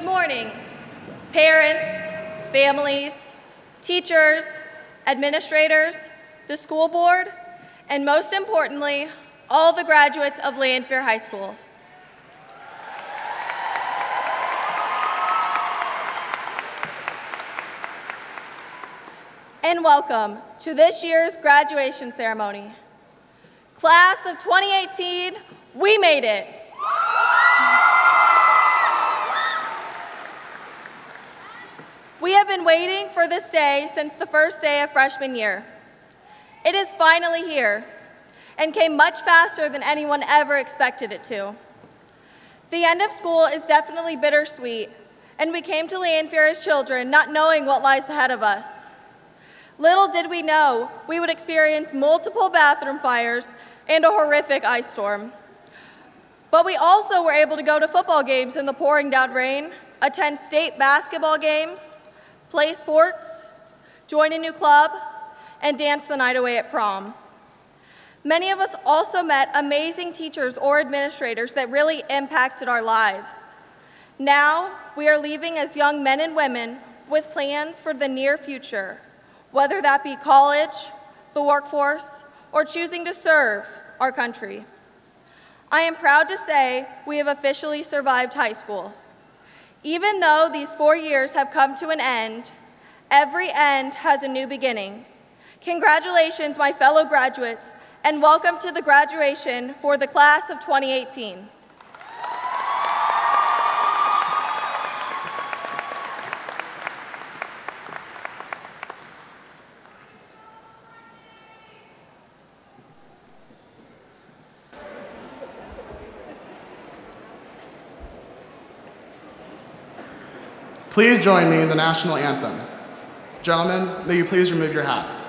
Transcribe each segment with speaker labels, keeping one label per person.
Speaker 1: Good morning, parents, families, teachers, administrators, the school board, and most importantly, all the graduates of Lanphier High School. And welcome to this year's graduation ceremony. Class of 2018, we made it. We have been waiting for this day since the first day of freshman year. It is finally here and came much faster than anyone ever expected it to. The end of school is definitely bittersweet, and we came to Lanphier as children not knowing what lies ahead of us. Little did we know we would experience multiple bathroom fires and a horrific ice storm. But we also were able to go to football games in the pouring down rain, attend state basketball games, play sports, join a new club, and dance the night away at prom. Many of us also met amazing teachers or administrators that really impacted our lives. Now, we are leaving as young men and women with plans for the near future, whether that be college, the workforce, or choosing to serve our country. I am proud to say we have officially survived high school. Even though these 4 years have come to an end, every end has a new beginning. Congratulations, my fellow graduates, and welcome to the graduation for the class of 2018.
Speaker 2: Please join me in the national anthem. Gentlemen, may you please remove your hats.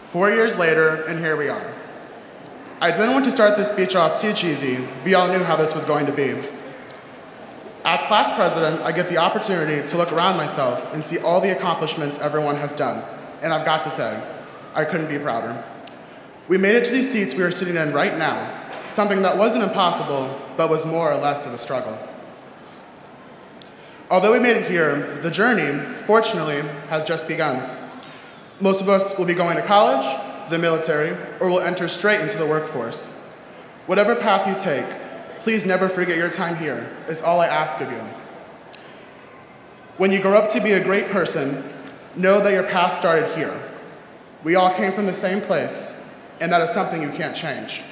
Speaker 2: Four years later, and here we are. I didn't want to start this speech off too cheesy. We all knew how this was going to be. As class president, I get the opportunity to look around myself and see all the accomplishments everyone has done. And I've got to say, I couldn't be prouder. We made it to these seats we are sitting in right now, something that wasn't impossible, but was more or less of a struggle. Although we made it here, the journey, fortunately, has just begun. Most of us will be going to college, the military, or will enter straight into the workforce. Whatever path you take, please never forget your time here, is all I ask of you. When you grow up to be a great person, know that your path started here. We all came from the same place, and that is something you can't change.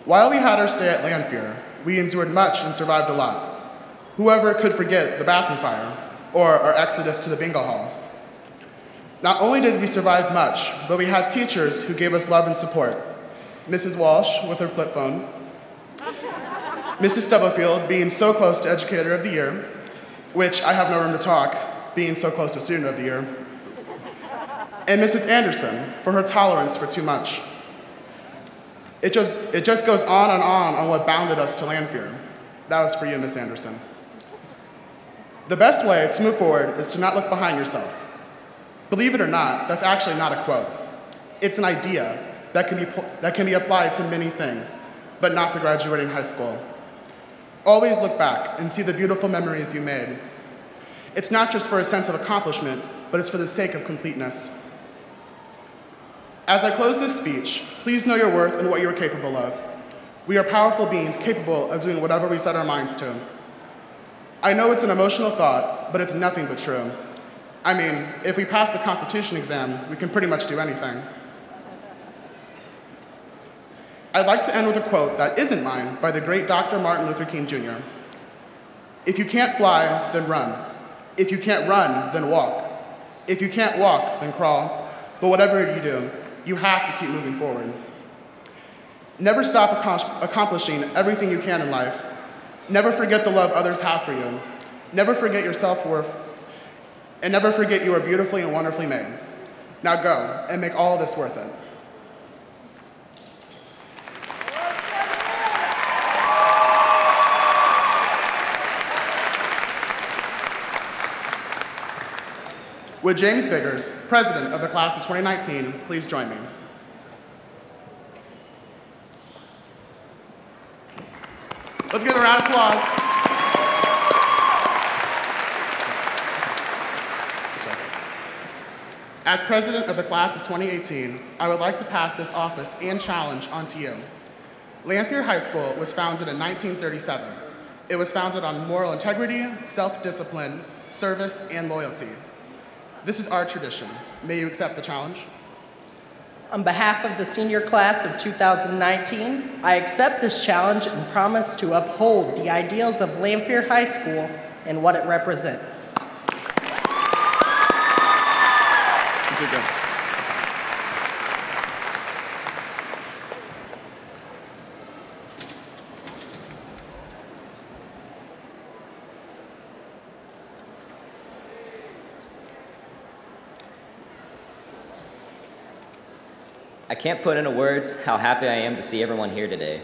Speaker 2: While we had our stay at Lanphier, we endured much and survived a lot. Whoever could forget the bathroom fire, or our exodus to the bingo hall. Not only did we survive much, but we had teachers who gave us love and support. Mrs. Walsh with her flip phone, Mrs. Stubblefield being so close to Educator of the Year, which I have no room to talk, being so close to Student of the Year, and Mrs. Anderson for her tolerance for too much. It just goes on what bounded us to Lanphier. That was for you, Miss Anderson. The best way to move forward is to not look behind yourself. Believe it or not, that's actually not a quote. It's an idea that can be applied to many things, but not to graduating high school. Always look back and see the beautiful memories you made. It's not just for a sense of accomplishment, but it's for the sake of completeness. As I close this speech, please know your worth and what you are capable of. We are powerful beings capable of doing whatever we set our minds to. I know it's an emotional thought, but it's nothing but true. I mean, if we pass the Constitution exam, we can pretty much do anything. I'd like to end with a quote that isn't mine by the great Dr. Martin Luther King Jr. If you can't fly, then run. If you can't run, then walk. If you can't walk, then crawl. But whatever you do, you have to keep moving forward. Never stop accomplishing everything you can in life. Never forget the love others have for you. Never forget your self-worth. And never forget you are beautifully and wonderfully made. Now go and make all of this worth it. Would James Biggers, president of the class of 2019, please join me? Let's give a round of applause. As president of the class of 2018, I would like to pass this office and challenge onto you. Lanphier High School was founded in 1937. It was founded on moral integrity, self-discipline, service, and loyalty. This is our tradition. May you accept the challenge?
Speaker 3: On behalf of the senior class of 2019, I accept this challenge and promise to uphold the ideals of Lanphier High School and what it represents.
Speaker 4: I can't put into words how happy I am to see everyone here today,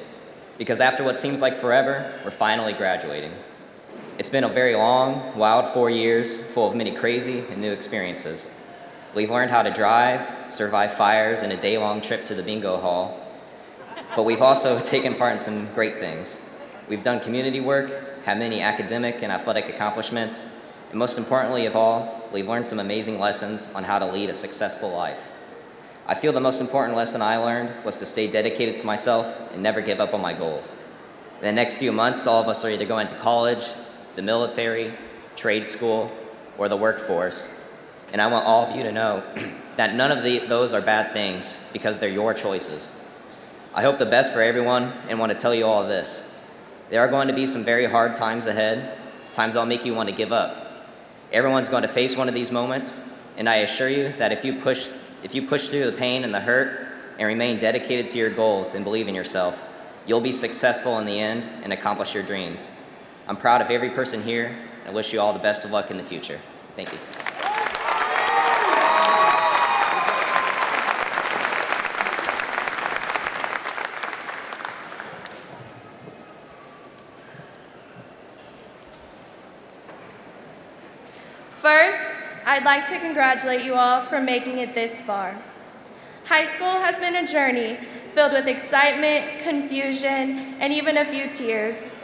Speaker 4: because after what seems like forever, we're finally graduating. It's been a very long, wild 4 years, full of many crazy and new experiences. We've learned how to drive, survive fires, and a day-long trip to the bingo hall, but we've also taken part in some great things. We've done community work, had many academic and athletic accomplishments, and most importantly of all, we've learned some amazing lessons on how to lead a successful life. I feel the most important lesson I learned was to stay dedicated to myself and never give up on my goals. In the next few months, all of us are either going to college, the military, trade school, or the workforce. And I want all of you to know that none of those are bad things because they're your choices. I hope the best for everyone and want to tell you all of this. There are going to be some very hard times ahead, times that'll make you want to give up. Everyone's going to face one of these moments, and I assure you that if you push through the pain and the hurt and remain dedicated to your goals and believe in yourself, you'll be successful in the end and accomplish your dreams. I'm proud of every person here, and I wish you all the best of luck in the future. Thank you.
Speaker 5: First, I'd like to congratulate you all for making it this far. High school has been a journey filled with excitement, confusion, and even a few tears.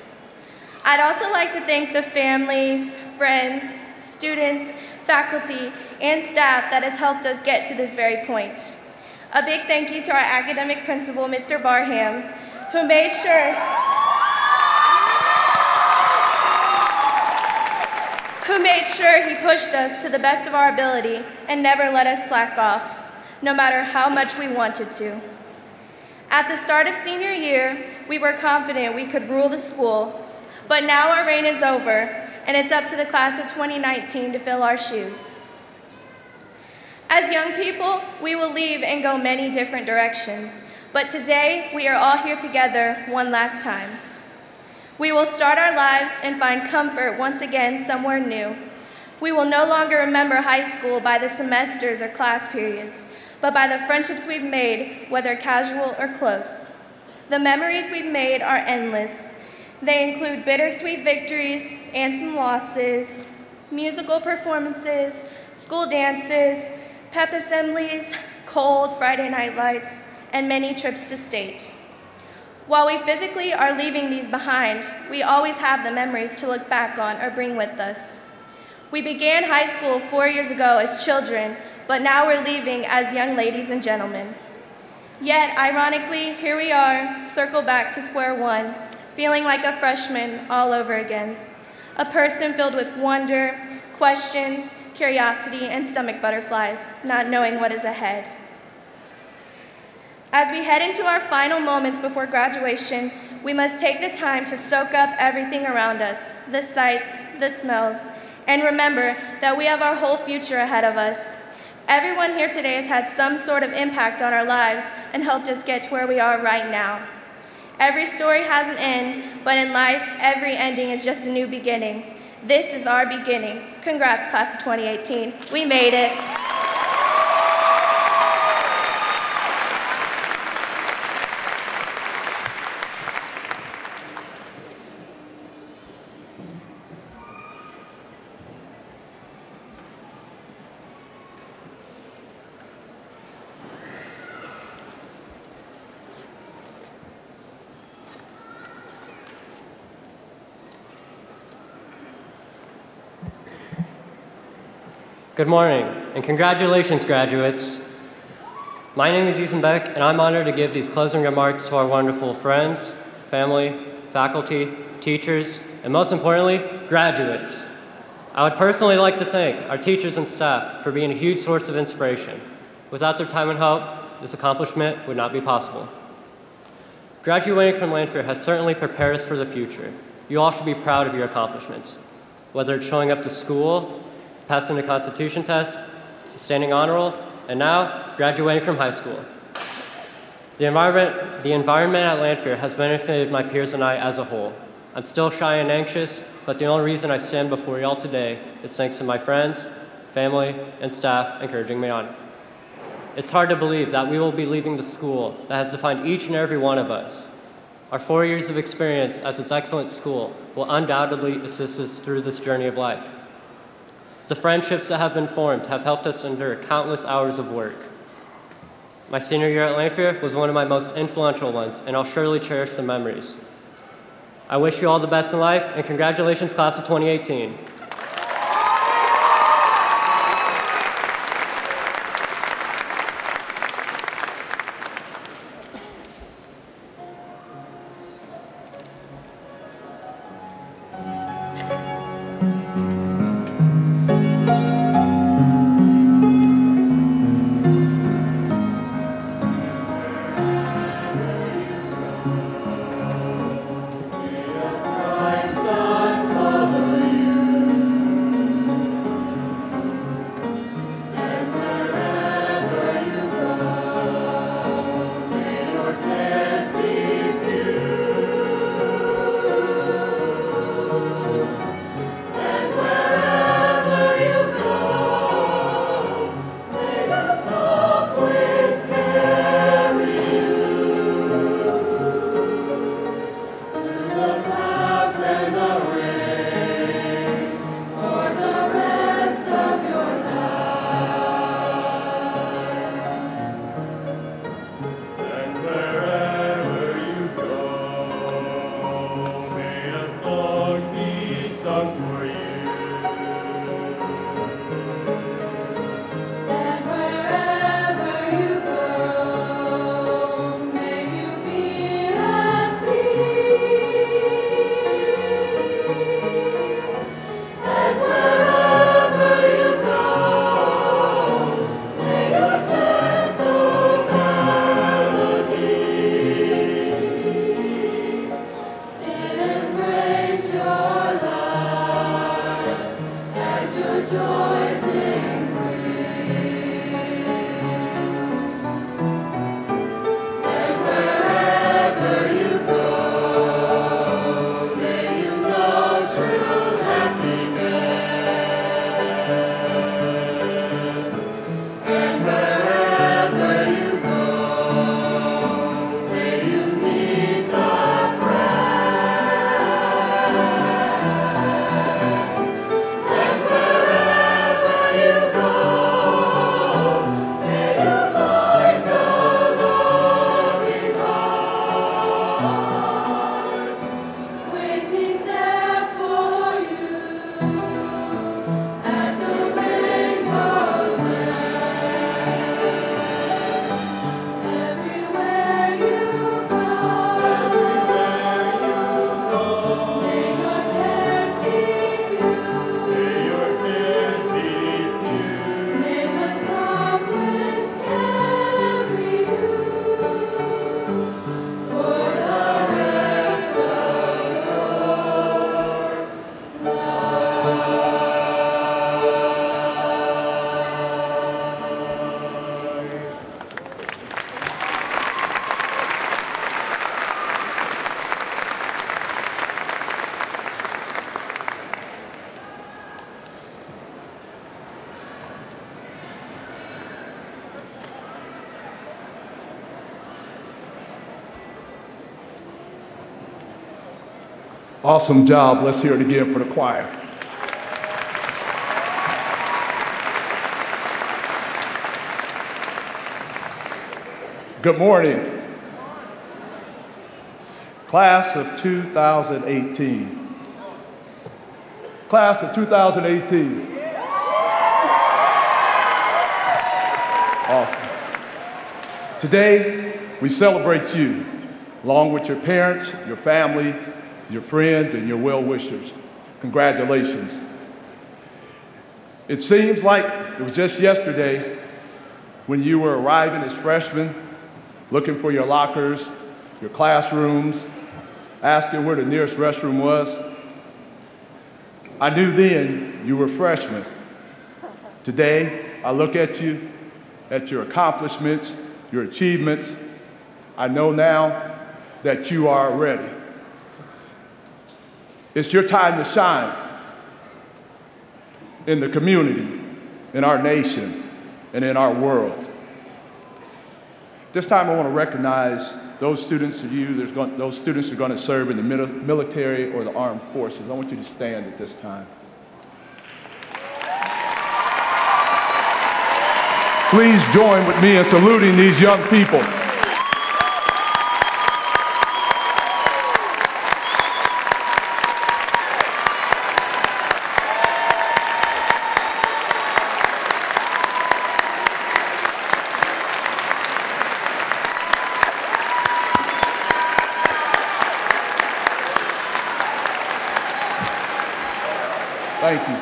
Speaker 5: I'd also like to thank the family, friends, students, faculty, and staff that has helped us get to this very point. A big thank you to our academic principal, Mr. Barham, who made sure he pushed us to the best of our ability and never let us slack off, no matter how much we wanted to. At the start of senior year, we were confident we could rule the school, but now our reign is over, and it's up to the class of 2019 to fill our shoes. As young people, we will leave and go many different directions, but today we are all here together one last time. We will start our lives and find comfort once again somewhere new. We will no longer remember high school by the semesters or class periods, but by the friendships we've made, whether casual or close. The memories we've made are endless. They include bittersweet victories and some losses, musical performances, school dances, pep assemblies, cold Friday night lights, and many trips to state. While we physically are leaving these behind, we always have the memories to look back on or bring with us. We began high school 4 years ago as children, but now we're leaving as young ladies and gentlemen. Yet, ironically, here we are, circle back to square one, feeling like a freshman all over again. A person filled with wonder, questions, curiosity, and stomach butterflies, not knowing what is ahead. As we head into our final moments before graduation, we must take the time to soak up everything around us, the sights, the smells, and remember that we have our whole future ahead of us. Everyone here today has had some sort of impact on our lives and helped us get to where we are right now. Every story has an end, but in life, every ending is just a new beginning. This is our beginning. Congrats, class of 2018. We made it.
Speaker 6: Good morning, and congratulations, graduates. My name is Ethan Beck, and I'm honored to give these closing remarks to our wonderful friends, family, faculty, teachers, and most importantly, graduates. I would personally like to thank our teachers and staff for being a huge source of inspiration. Without their time and help, this accomplishment would not be possible. Graduating from Lanphier has certainly prepared us for the future. You all should be proud of your accomplishments, whether it's showing up to school, passing the Constitution test, sustaining honor roll, and now graduating from high school. The environment at Lanphier has benefited my peers and I as a whole. I'm still shy and anxious, but the only reason I stand before you all today is thanks to my friends, family, and staff encouraging me on. It's hard to believe that we will be leaving the school that has defined each and every one of us. Our 4 years of experience at this excellent school will undoubtedly assist us through this journey of life. The friendships that have been formed have helped us endure countless hours of work. My senior year at Lanphier was one of my most influential ones, and I'll surely cherish the memories. I wish you all the best in life, and congratulations, class of 2018.
Speaker 7: Sun follow you. Awesome job. Let's hear it again for the choir. Good morning. Class of 2018. Class of 2018. Awesome. Today, we celebrate you, along with your parents, your families, your friends, and your well-wishers. Congratulations. It seems like it was just yesterday when you were arriving as freshmen, looking for your lockers, your classrooms, asking where the nearest restroom was. I knew then you were freshmen. Today, I look at you, at your accomplishments, your achievements. I know now that you are ready. It's your time to shine in the community, in our nation, and in our world. This time I want to recognize those students of you, those students who are going to serve in the military or the armed forces. I want you to stand at this time. Please join with me in saluting these young people. Thank you.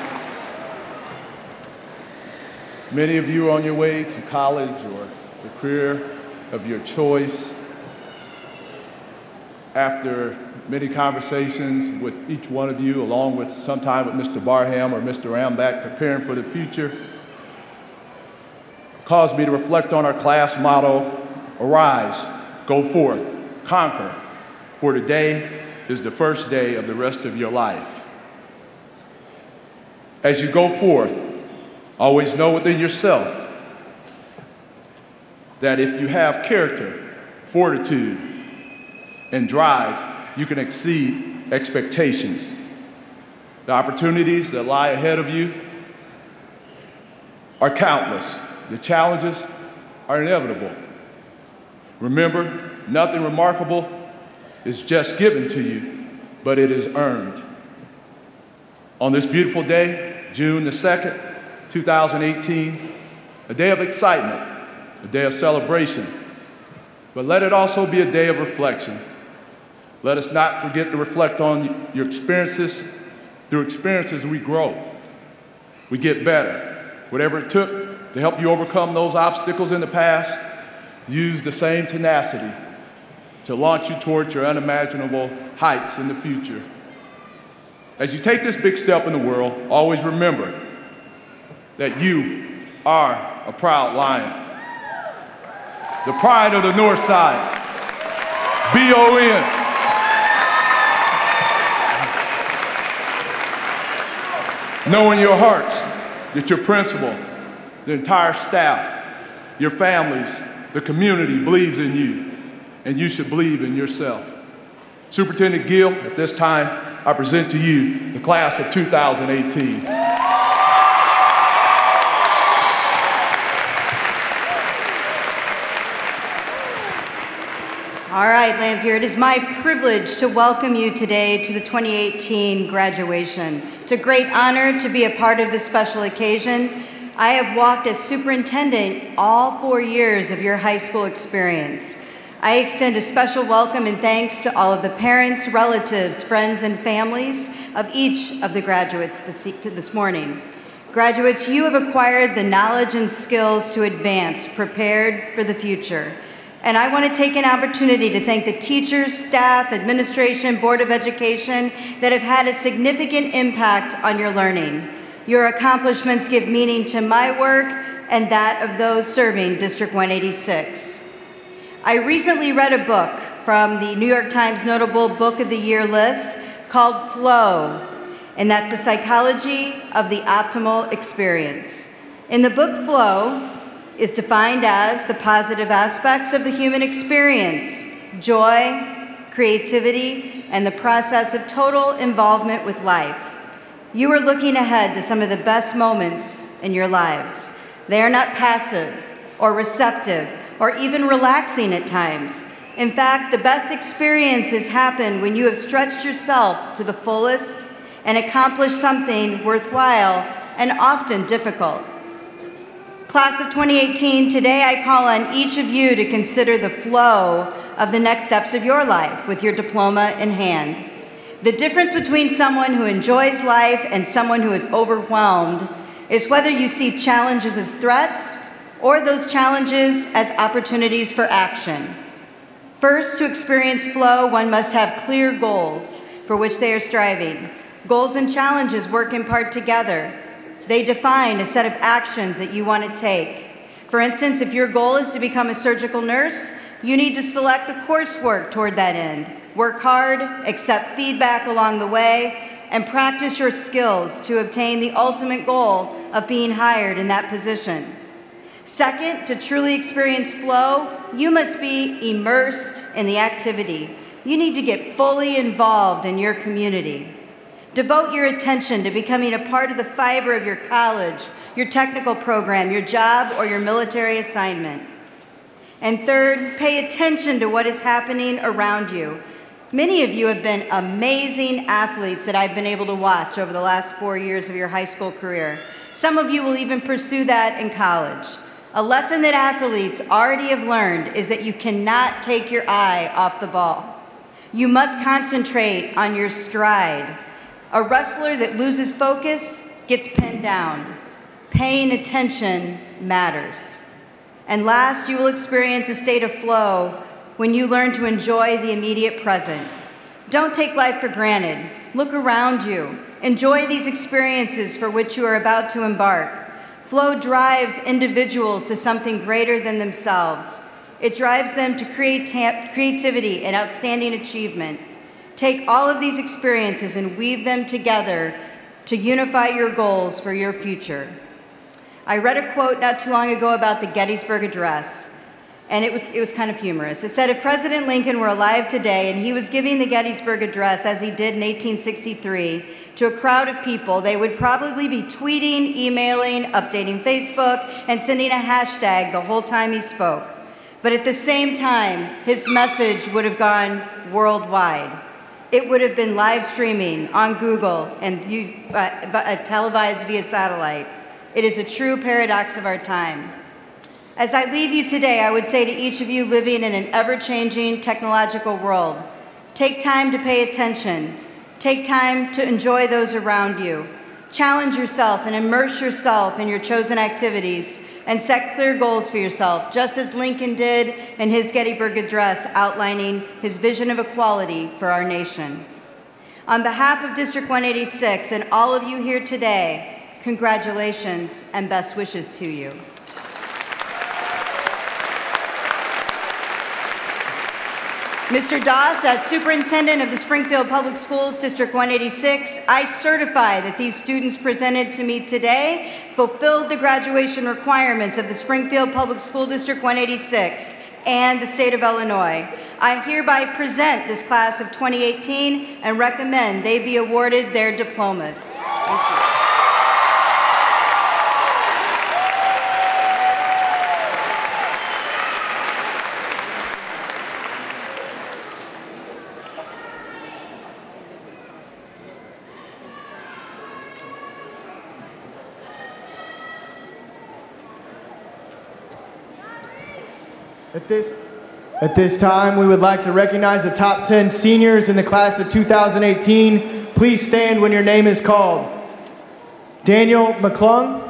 Speaker 7: Many of you are on your way to college or the career of your choice. After many conversations with each one of you, along with sometime with Mr. Barham or Mr. Ramback, preparing for the future, caused me to reflect on our class motto, arise, go forth, conquer, for today is the first day of the rest of your life. As you go forth, always know within yourself that if you have character, fortitude, and drive, you can exceed expectations. The opportunities that lie ahead of you are countless. The challenges are inevitable. Remember, nothing remarkable is just given to you, but it is earned. On this beautiful day, June the 2nd, 2018, a day of excitement, a day of celebration, but let it also be a day of reflection. Let us not forget to reflect on your experiences. Through experiences, we grow. We get better. Whatever it took to help you overcome those obstacles in the past, use the same tenacity to launch you towards your unimaginable heights in the future. As you take this big step in the world, always remember that you are a proud lion. The pride of the North Side. B-O-N. Know in your hearts that your principal, the entire staff, your families, the community believes in you, and you should believe in yourself. Superintendent Gill, at this time, I present to you the class of 2018.
Speaker 8: All right, Lanphier, it is my privilege to welcome you today to the 2018 graduation. It's a great honor to be a part of this special occasion. I have walked as superintendent all 4 years of your high school experience. I extend a special welcome and thanks to all of the parents, relatives, friends, and families of each of the graduates this morning. Graduates, you have acquired the knowledge and skills to advance, prepared for the future. And I want to take an opportunity to thank the teachers, staff, administration, Board of Education that have had a significant impact on your learning. Your accomplishments give meaning to my work and that of those serving District 186. I recently read a book from the New York Times Notable Book of the Year list called Flow, and that's the psychology of the optimal experience. In the book, Flow is defined as the positive aspects of the human experience, joy, creativity, and the process of total involvement with life. You are looking ahead to some of the best moments in your lives. They are not passive or receptive or even relaxing at times. In fact, the best experiences happen when you have stretched yourself to the fullest and accomplished something worthwhile and often difficult. Class of 2018, today I call on each of you to consider the flow of the next steps of your life with your diploma in hand. The difference between someone who enjoys life and someone who is overwhelmed is whether you see challenges as threats or those challenges as opportunities for action. First, to experience flow, one must have clear goals for which they are striving. Goals and challenges work in part together. They define a set of actions that you want to take. For instance, if your goal is to become a surgical nurse, you need to select the coursework toward that end. Work hard, accept feedback along the way, and practice your skills to obtain the ultimate goal of being hired in that position. Second, to truly experience flow, you must be immersed in the activity. You need to get fully involved in your community. Devote your attention to becoming a part of the fiber of your college, your technical program, your job, or your military assignment. And third, pay attention to what is happening around you. Many of you have been amazing athletes that I've been able to watch over the last 4 years of your high school career. Some of you will even pursue that in college. A lesson that athletes already have learned is that you cannot take your eye off the ball. You must concentrate on your stride. A wrestler that loses focus gets pinned down. Paying attention matters. And last, you will experience a state of flow when you learn to enjoy the immediate present. Don't take life for granted. Look around you. Enjoy these experiences for which you are about to embark. Flow drives individuals to something greater than themselves. It drives them to creativity and outstanding achievement. Take all of these experiences and weave them together to unify your goals for your future. I read a quote not too long ago about the Gettysburg Address, and it was kind of humorous. It said, if President Lincoln were alive today and he was giving the Gettysburg Address as he did in 1863 to a crowd of people, they would probably be tweeting, emailing, updating Facebook, and sending a hashtag the whole time he spoke. But at the same time, his message would have gone worldwide. It would have been live streaming on Google and televised via satellite. It is a true paradox of our time. As I leave you today, I would say to each of you living in an ever-changing technological world, take time to pay attention. Take time to enjoy those around you. Challenge yourself and immerse yourself in your chosen activities and set clear goals for yourself, just as Lincoln did in his Gettysburg Address outlining his vision of equality for our nation. On behalf of District 186 and all of you here today, congratulations and best wishes to you. Mr. Doss, as Superintendent of the Springfield Public Schools, District 186, I certify that these students presented to me today fulfilled the graduation requirements of the Springfield Public School District 186 and the state of Illinois. I hereby present this class of 2018 and recommend they be awarded their diplomas. Thank you.
Speaker 9: At this time, we would like to recognize the top 10 seniors in the class of 2018. Please stand when your name is called. Daniel McClung,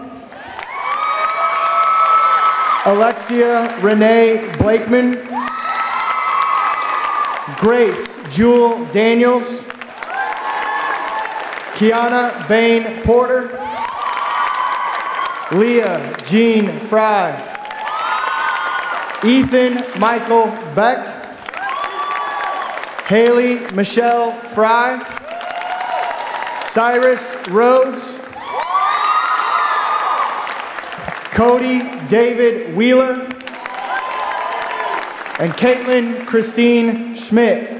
Speaker 9: Alexia Renee Blakeman, Grace Jewel Daniels, Kiana Bain Porter, Leah Jean Fry, Ethan Michael Beck, Haley Michelle Fry, Cyrus Rhodes, Cody David Wheeler, and Caitlin Christine Schmidt.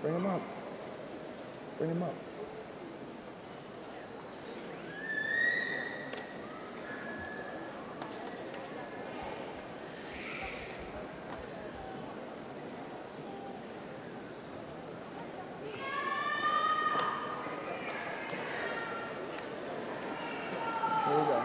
Speaker 9: Bring him up. Bring him up. Here we go.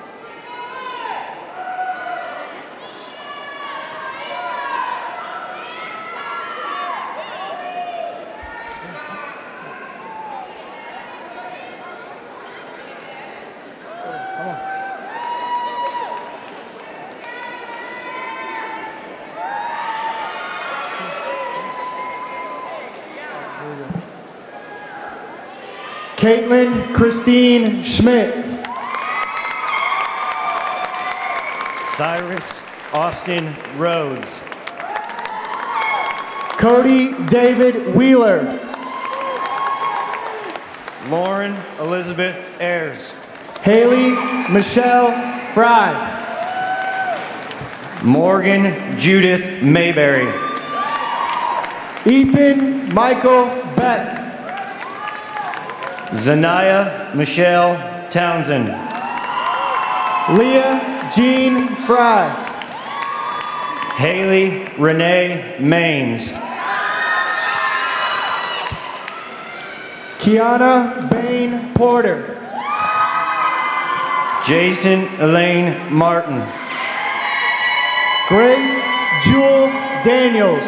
Speaker 9: Caitlin Christine Schmidt.
Speaker 10: Cyrus Austin Rhodes.
Speaker 9: Cody David Wheeler.
Speaker 10: Lauren Elizabeth Ayers.
Speaker 9: Haley Michelle Fry.
Speaker 10: Morgan Judith Mayberry.
Speaker 9: Ethan Michael Beck.
Speaker 10: Zanaya Michelle Townsend.
Speaker 9: Leah Jean Fry.
Speaker 10: Haley Renee Maines.
Speaker 9: Kiana Bain Porter.
Speaker 10: Jason Elaine Martin.
Speaker 9: Grace Jewel Daniels.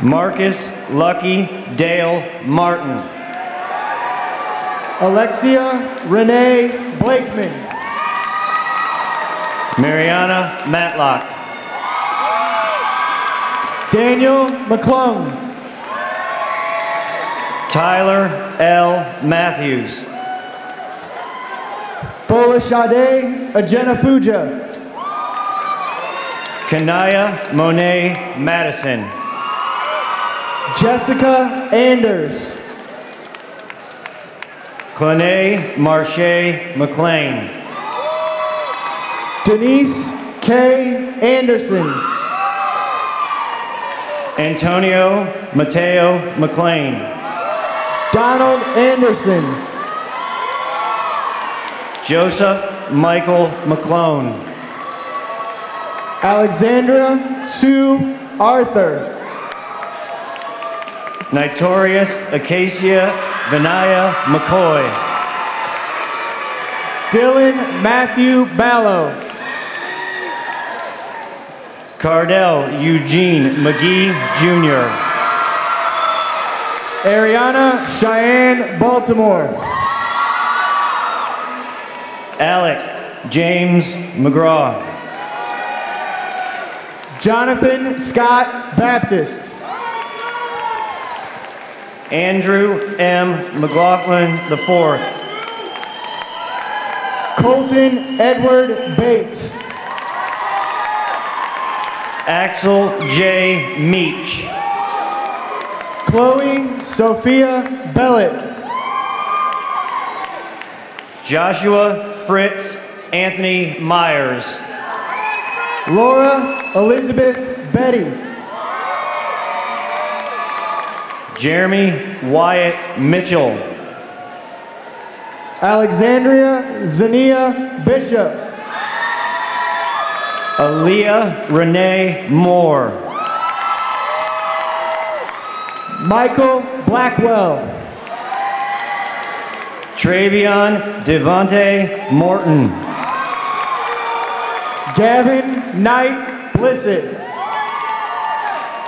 Speaker 10: Marcus Lucky Dale Martin.
Speaker 9: Alexia Renee Blakeman.
Speaker 10: Mariana Matlock.
Speaker 9: Daniel McClung.
Speaker 10: Tyler L. Matthews.
Speaker 9: Folashade Ajenafuja.
Speaker 10: Kanaya Monet Madison.
Speaker 9: Jessica Anders.
Speaker 10: Clane Marche McLean.
Speaker 9: Denise K. Anderson.
Speaker 10: Antonio Mateo McLean.
Speaker 9: Donald Anderson.
Speaker 10: Joseph Michael McClone.
Speaker 9: Alexandra Sue Arthur.
Speaker 10: Nitorius Acacia Vinaya McCoy.
Speaker 9: Dylan Matthew Ballo.
Speaker 10: Cardell Eugene McGee Jr.
Speaker 9: Ariana Cheyenne Baltimore.
Speaker 10: Alec James McGraw.
Speaker 9: Jonathan Scott Baptist.
Speaker 10: Andrew M. McLaughlin IV.
Speaker 9: Colton Edward Bates.
Speaker 10: Axel J. Meach.
Speaker 9: Chloe Sophia Bellett.
Speaker 10: Joshua Fritz Anthony Myers.
Speaker 9: Laura Elizabeth Betty.
Speaker 10: Jeremy Wyatt Mitchell.
Speaker 9: Alexandria Zania Bishop.
Speaker 10: Aaliyah Renee Moore.
Speaker 9: Michael Blackwell.
Speaker 10: Travion Devontae Morton.
Speaker 9: Gavin Knight Blissett.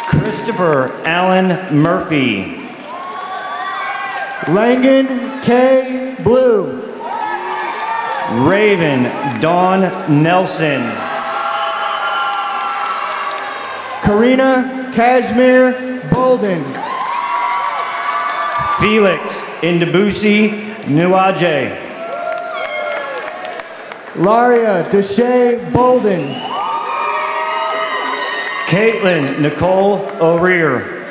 Speaker 10: Christopher Allen Murphy.
Speaker 9: Langan K. Blue.
Speaker 10: Raven Dawn Nelson.
Speaker 9: Karina Kashmir Bolden.
Speaker 10: Felix Indebusi Nuaje.
Speaker 9: Laria Deshay Bolden.
Speaker 10: Caitlin Nicole O'Rear.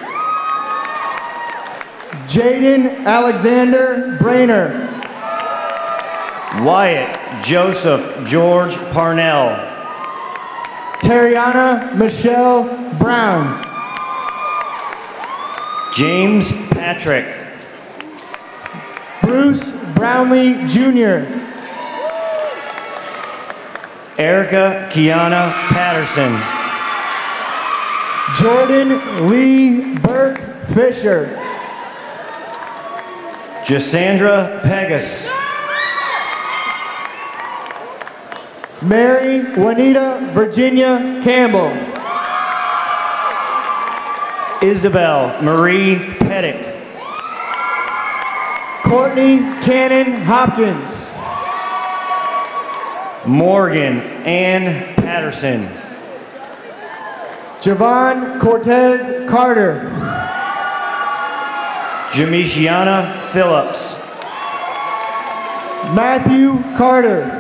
Speaker 9: Jaden Alexander Brainer.
Speaker 10: Wyatt Joseph George Parnell.
Speaker 9: Tariana Michelle Brown.
Speaker 10: James Patrick.
Speaker 9: Bruce Brownlee Jr.
Speaker 10: Erica Kiana Patterson.
Speaker 9: Jordan Lee Burke Fisher.
Speaker 10: Jasandra Pegas.
Speaker 9: Mary Juanita Virginia Campbell.
Speaker 10: Isabel Marie Pettit.
Speaker 9: Courtney Cannon Hopkins.
Speaker 10: Morgan Ann Patterson.
Speaker 9: Javon Cortez Carter.
Speaker 10: Jamishiana Phillips.
Speaker 9: Matthew Carter.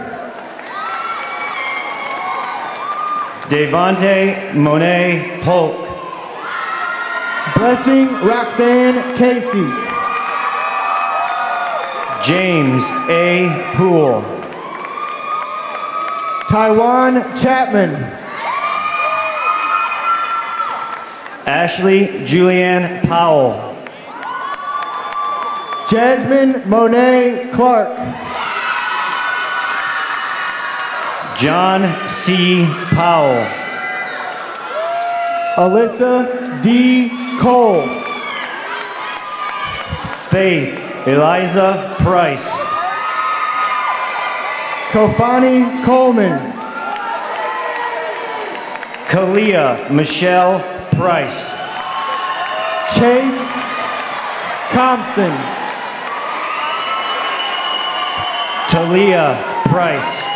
Speaker 10: Devontae Monet Polk.
Speaker 9: Blessing Roxanne Casey.
Speaker 10: James A. Poole.
Speaker 9: Taiwan Chapman.
Speaker 10: Ashley Julianne Powell.
Speaker 9: Jasmine Monet Clark.
Speaker 10: John C. Powell.
Speaker 9: Alyssa D. Cole.
Speaker 10: Faith Eliza Price.
Speaker 9: Kofani Coleman.
Speaker 10: Kalia Michelle Price.
Speaker 9: Chase Compton.
Speaker 10: Talia Price.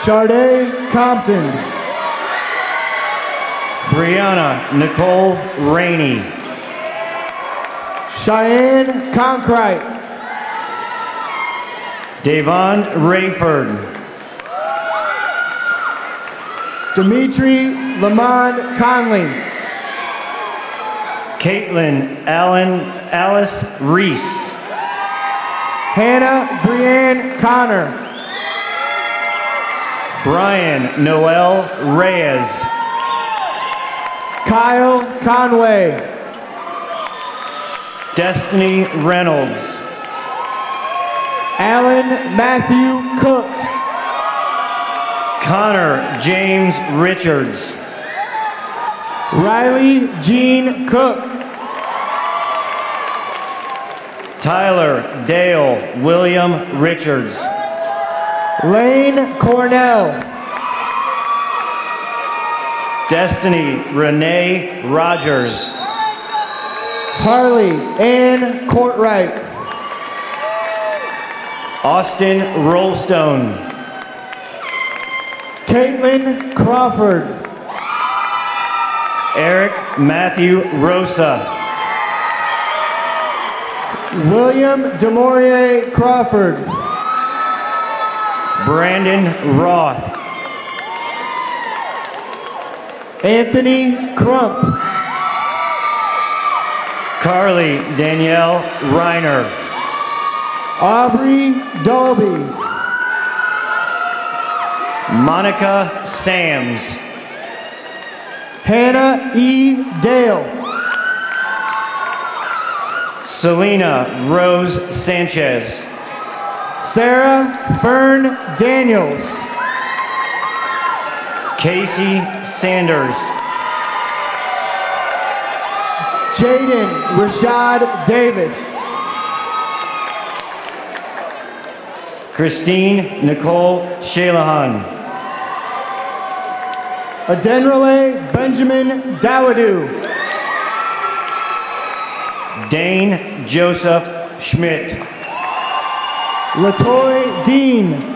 Speaker 9: Sharday Compton.
Speaker 10: Brianna Nicole Rainey.
Speaker 9: Cheyenne Conkrite.
Speaker 10: Davon Rayford.
Speaker 9: Dimitri Lamond Conley.
Speaker 10: Caitlin Alice Reese.
Speaker 9: Hannah Brianne Connor.
Speaker 10: Brian Noel Reyes.
Speaker 9: Kyle Conway.
Speaker 10: Destiny Reynolds.
Speaker 9: Alan Matthew Cook.
Speaker 10: Connor James Richards.
Speaker 9: Riley Jean Cook.
Speaker 10: Tyler Dale William Richards.
Speaker 9: Lane Cornell.
Speaker 10: Destiny Renee Rogers.
Speaker 9: Harley Ann Courtright.
Speaker 10: Austin Rollstone.
Speaker 9: Caitlin Crawford.
Speaker 10: Eric Matthew Rosa.
Speaker 9: William Demourier Crawford.
Speaker 10: Brandon Roth.
Speaker 9: Anthony Crump.
Speaker 10: Carly Danielle Reiner.
Speaker 9: Aubrey Dalby.
Speaker 10: Monica Sams.
Speaker 9: Hannah E. Dale.
Speaker 10: Selena Rose Sanchez.
Speaker 9: Sarah Fern Daniels.
Speaker 10: Casey Sanders.
Speaker 9: Jaden Rashad Davis.
Speaker 10: Christine Nicole Shalahan.
Speaker 9: Adenrele Benjamin Dawadu.
Speaker 10: Dane Joseph Schmidt.
Speaker 9: Latoy Dean.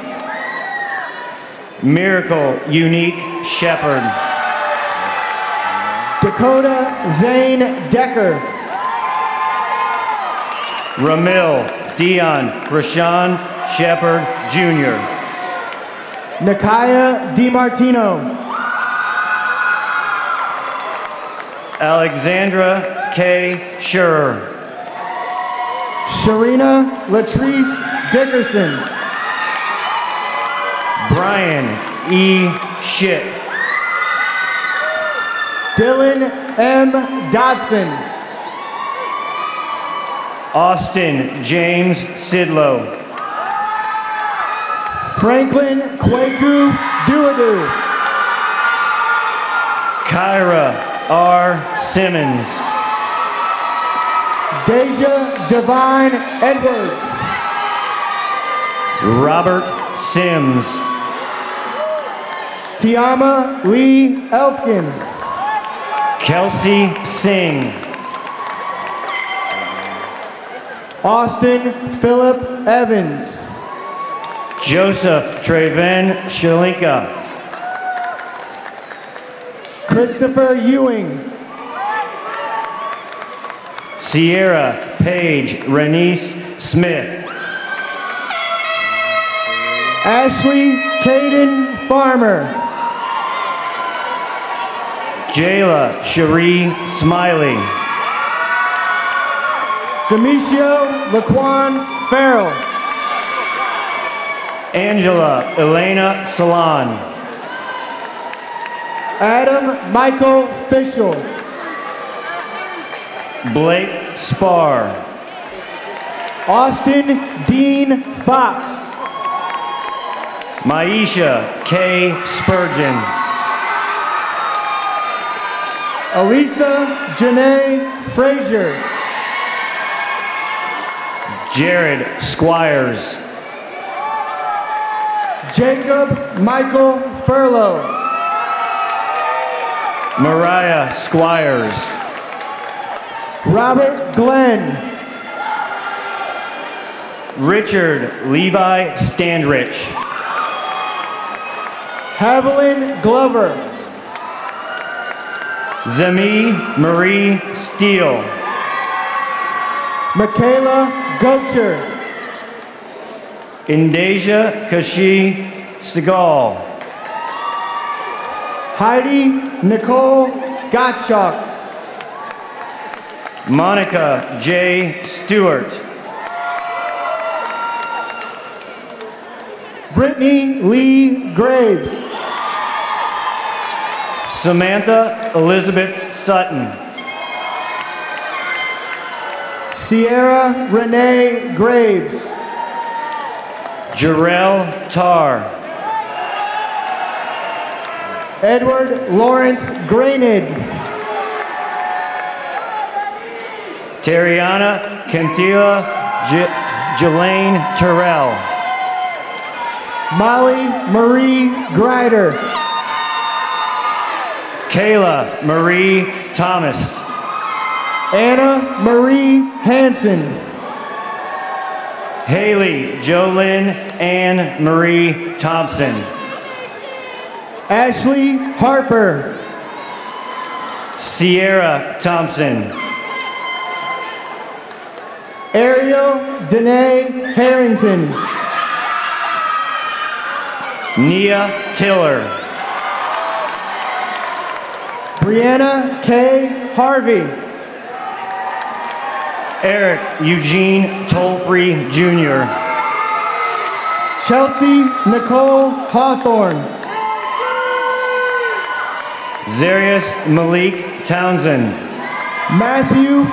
Speaker 10: Miracle Unique Shepherd.
Speaker 9: Dakota Zane Decker.
Speaker 10: Ramil Dion Rashawn Shepherd Jr.
Speaker 9: Nakaya DiMartino.
Speaker 10: Alexandra K. Schurer.
Speaker 9: Sharina Latrice Dickerson.
Speaker 10: Brian E. Ship.
Speaker 9: Dylan M. Dodson.
Speaker 10: Austin James Sidlow.
Speaker 9: Franklin Kwaku Duadu.
Speaker 10: Kyra R. Simmons.
Speaker 9: Deja Divine Edwards.
Speaker 10: Robert Sims.
Speaker 9: Tiama Lee Elfkin.
Speaker 10: Kelsey Singh.
Speaker 9: Austin Philip Evans.
Speaker 10: Joseph Traven Shalinka.
Speaker 9: Christopher Ewing.
Speaker 10: Sierra Paige Renice Smith.
Speaker 9: Ashley Caden Farmer.
Speaker 10: Jayla Cherie Smiley.
Speaker 9: Demetrio Laquan Farrell.
Speaker 10: Angela Elena Salon.
Speaker 9: Adam Michael Fischel.
Speaker 10: Blake Spar.
Speaker 9: Austin Dean Fox.
Speaker 10: Maisha K. Spurgeon.
Speaker 9: Elisa Janae Frazier.
Speaker 10: Jared Squires.
Speaker 9: Jacob Michael Furlow.
Speaker 10: Mariah Squires.
Speaker 9: Robert Glenn.
Speaker 10: Richard Levi Standrich.
Speaker 9: Haviland Glover.
Speaker 10: Zemi Marie Steele.
Speaker 9: Michaela Gocher.
Speaker 10: Indasia Kashi Segal.
Speaker 9: Heidi Nicole Gottschalk.
Speaker 10: Monica J. Stewart.
Speaker 9: Brittany Lee Graves.
Speaker 10: Samantha Elizabeth Sutton.
Speaker 9: Sierra Renee Graves.
Speaker 10: Jarrell Tarr.
Speaker 9: Edward Lawrence Grainid.
Speaker 10: Terriana Cantila Jelaine Terrell.
Speaker 9: Molly Marie Grider.
Speaker 10: Kayla Marie Thomas.
Speaker 9: Anna Marie Hansen.
Speaker 10: Haley Jolyn Ann Marie Thompson.
Speaker 9: Ashley Harper.
Speaker 10: Sierra Thompson.
Speaker 9: Ariel Danae Harrington.
Speaker 10: Nia Tiller.
Speaker 9: Brianna K. Harvey.
Speaker 10: Eric Eugene Tolfree Jr.
Speaker 9: Chelsea Nicole Hawthorne.
Speaker 10: Zarius Malik Townsend.
Speaker 9: Matthew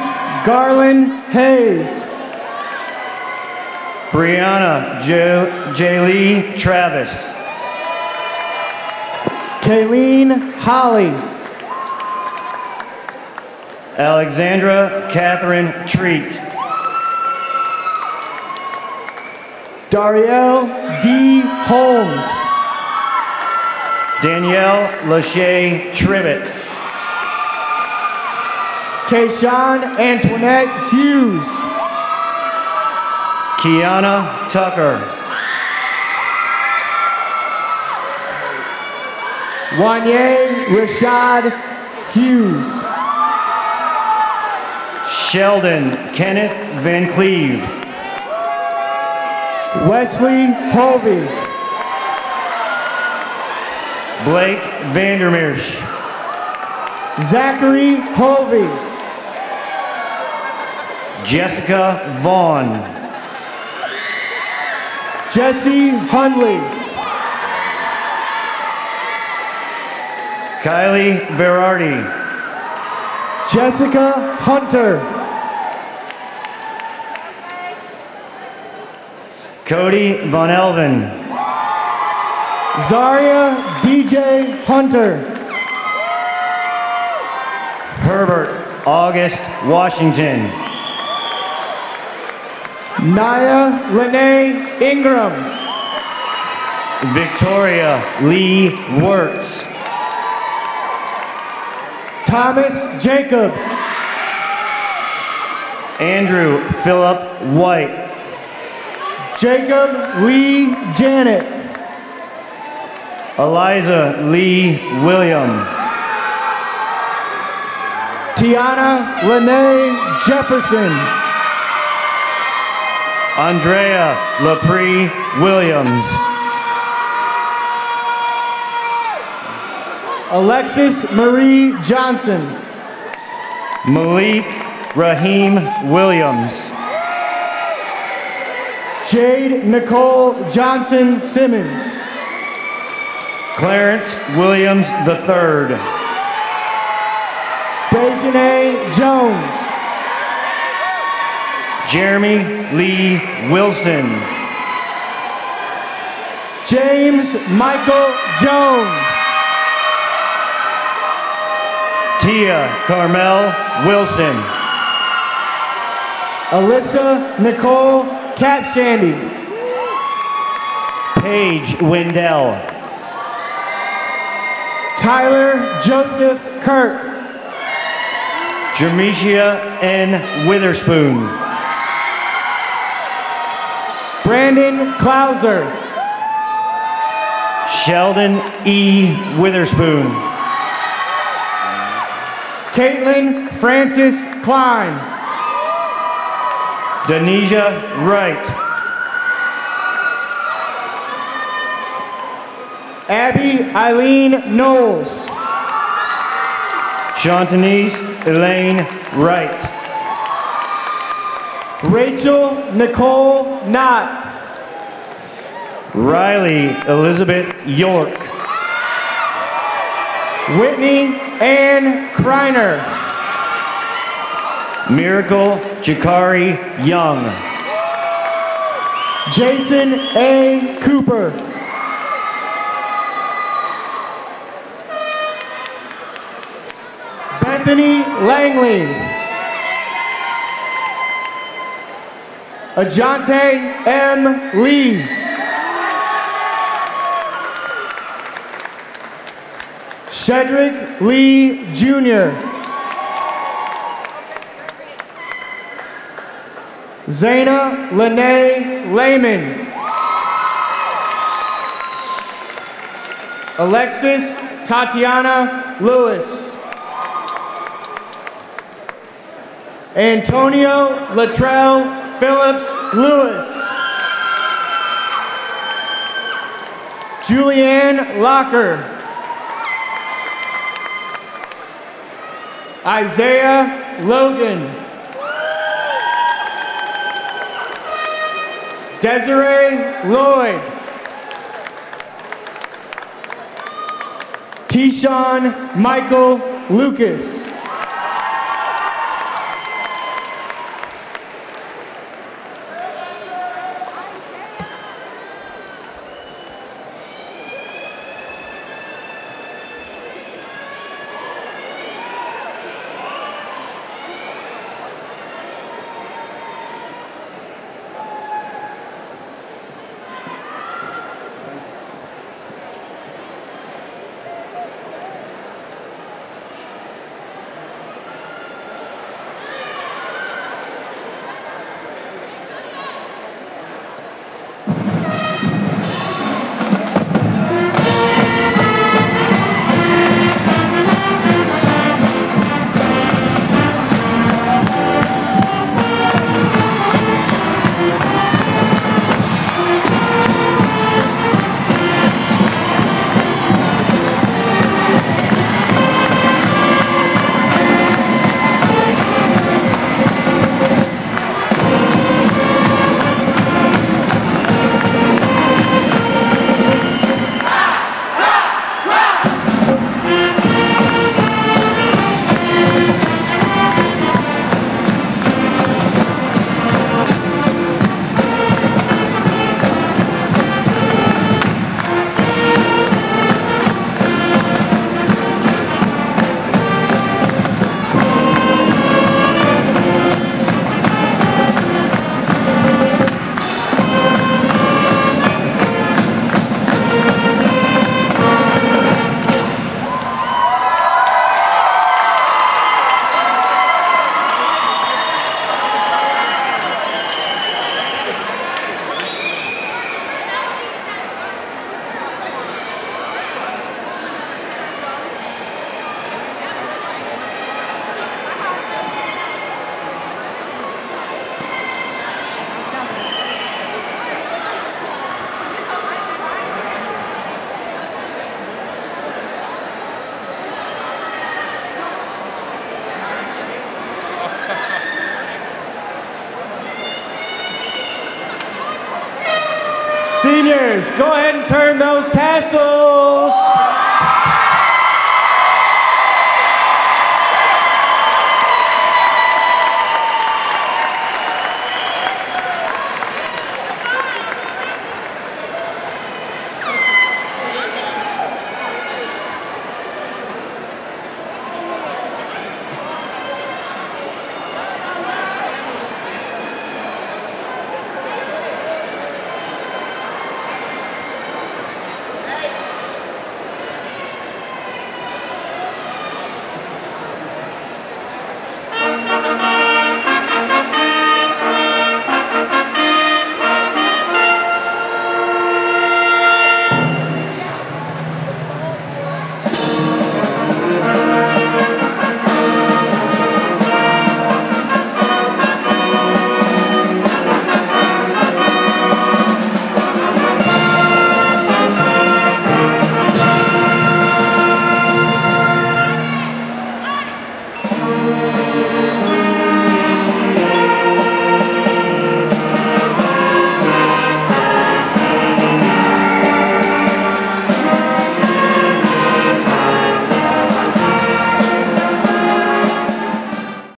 Speaker 9: Garland Hayes.
Speaker 10: Brianna Jaylee Travis.
Speaker 9: Kayleen Holly.
Speaker 10: Alexandra Catherine Treat.
Speaker 9: Darielle D. Holmes.
Speaker 10: Danielle Lachey Tribbett.
Speaker 9: Kayshawn Antoinette Hughes.
Speaker 10: Kiana Tucker.
Speaker 9: Wanye Rashad Hughes.
Speaker 10: Sheldon Kenneth Van Cleve.
Speaker 9: Wesley Hovey.
Speaker 10: Blake Vandermeersch.
Speaker 9: Zachary Hovey.
Speaker 10: Jessica Vaughn.
Speaker 9: Jesse Hundley.
Speaker 10: Kylie Verardi.
Speaker 9: Jessica Hunter.
Speaker 10: Cody Von Elven.
Speaker 9: Zaria DJ Hunter.
Speaker 10: Herbert August Washington.
Speaker 9: Naya Lene Ingram.
Speaker 10: Victoria Lee Wirtz.
Speaker 9: Thomas Jacobs.
Speaker 10: Andrew Phillip White.
Speaker 9: Jacob Lee Janet.
Speaker 10: Eliza Lee William.
Speaker 9: Tiana Lene Jefferson.
Speaker 10: Andrea LaPree Williams.
Speaker 9: Alexis Marie Johnson.
Speaker 10: Malik Raheem Williams.
Speaker 9: Jade Nicole Johnson Simmons.
Speaker 10: Clarence Williams III.
Speaker 9: Dejanay Jones.
Speaker 10: Jeremy Lee Wilson.
Speaker 9: James Michael Jones.
Speaker 10: Tia Carmel Wilson.
Speaker 9: Alyssa Nicole Capshandy.
Speaker 10: Paige Wendell.
Speaker 9: Tyler Joseph Kirk.
Speaker 10: Jermesia N. Witherspoon.
Speaker 9: Brandon Klauser.
Speaker 10: Sheldon E. Witherspoon.
Speaker 9: Caitlin Francis Klein.
Speaker 10: Denisha Wright.
Speaker 9: Abby Eileen Knowles.
Speaker 10: Shantanese Elaine Wright.
Speaker 9: Rachel Nicole Knott.
Speaker 10: Riley Elizabeth York.
Speaker 9: Whitney Ann Kreiner.
Speaker 10: Miracle Jakari Young.
Speaker 9: Jason A. Cooper. Bethany Langley. Ajante M. Lee. Shedrick Lee Jr. Zaina Lene Lehman. Alexis Tatiana Lewis. Antonio Latrell Phillips Lewis. Julianne Locker. Isaiah Logan. Desiree Lloyd. Tishawn Michael Lucas. Seniors, go ahead and turn those tassels.